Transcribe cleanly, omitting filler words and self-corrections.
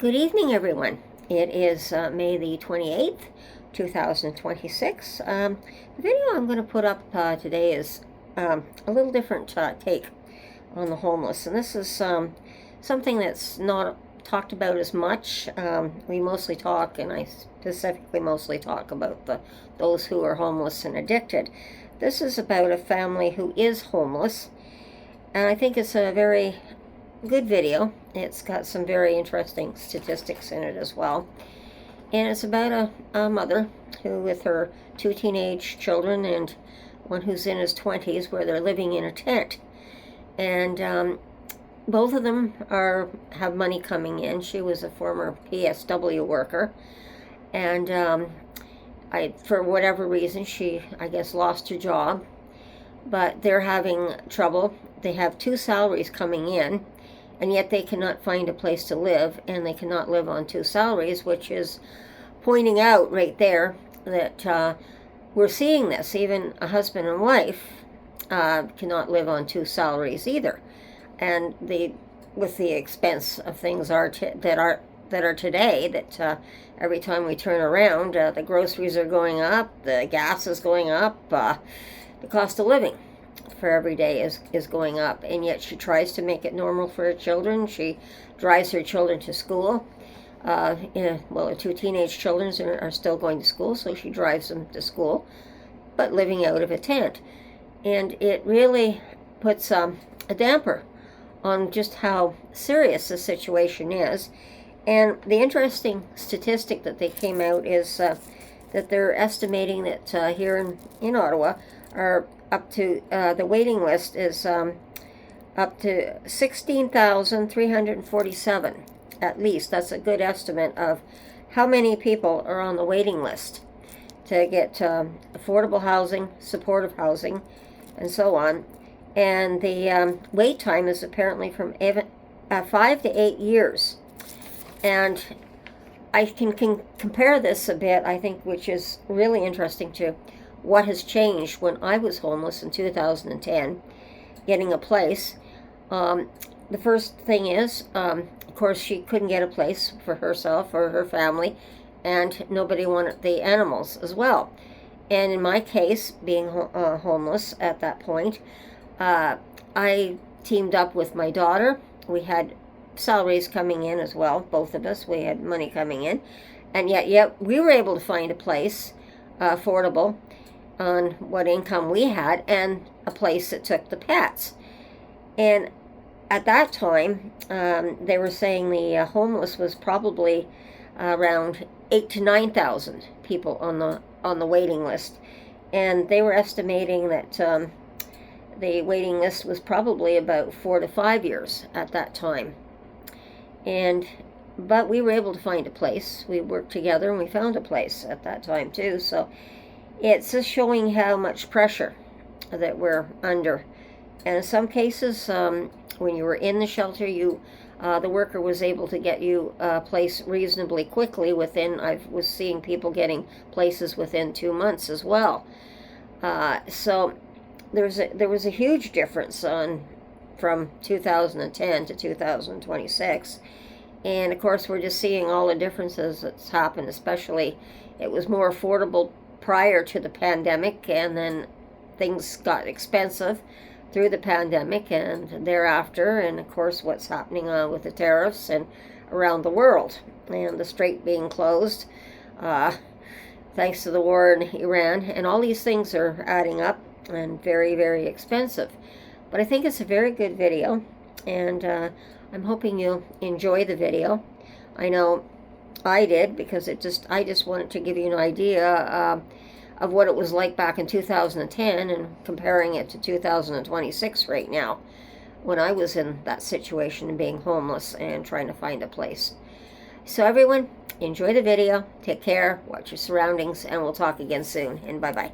Good evening, everyone. It is May the 28th, 2026. The video I'm going to put up today is a little different take on the homeless. And this is something that's not talked about as much. We mostly talk, and I specifically mostly talk about those who are homeless and addicted. This is about a family who is homeless, and I think it's a very good video. It's got some very interesting statistics in it as well. And it's about a mother who, with her two teenage children and one who's in his 20s, where they're living in a tent. And both of them have money coming in. She was a former PSW worker, and for whatever reason, she, I guess, lost her job. But they're having trouble. They have two salaries coming in, and yet they cannot find a place to live, and they cannot live on two salaries, which is pointing out right there that we're seeing this. Even a husband and wife cannot live on two salaries either, and with the expense of things that are today, that every time we turn around, the groceries are going up, the gas is going up, the cost of living for every day is going up, and yet she tries to make it normal for her children. She drives her children to school. Her two teenage children are still going to school, so she drives them to school, but living out of a tent. And it really puts a damper on just how serious the situation is. And the interesting statistic that they came out is that they're estimating that here in Ottawa are up to the waiting list is up to 16,347 at least. That's a good estimate of how many people are on the waiting list to get affordable housing, supportive housing, and so on. And the wait time is apparently from 5 to 8 years. And I can compare this a bit, I think, which is really interesting to what has changed when I was homeless in 2010, getting a place. The first thing is, of course, she couldn't get a place for herself or her family, and nobody wanted the animals as well. And in my case, being homeless at that point, I teamed up with my daughter. We had salaries coming in as well, both of us. We had money coming in, and yet we were able to find a place affordable on what income we had, and a place that took the pets. And at that time, they were saying the homeless was probably around 8,000 to 9,000 people on the waiting list, and they were estimating that the waiting list was probably about 4 to 5 years at that time. But we were able to find a place. We worked together and we found a place at that time too. So it's just showing how much pressure that we're under. And in some cases, when you were in the shelter, the worker was able to get you a place reasonably quickly. I was seeing people getting places within 2 months as well. So there was a huge difference from 2010 to 2026. And of course, we're just seeing all the differences that's happened. Especially, it was more affordable prior to the pandemic, and then things got expensive through the pandemic and thereafter, and of course what's happening with the tariffs and around the world, and the strait being closed thanks to the war in Iran, and all these things are adding up and very, very expensive. But I think it's a very good video, and I'm hoping you'll enjoy the video. I know I did, because I just wanted to give you an idea of what it was like back in 2010 and comparing it to 2026 right now, when I was in that situation and being homeless and trying to find a place. So everyone, enjoy the video, take care, watch your surroundings, and we'll talk again soon, and bye-bye.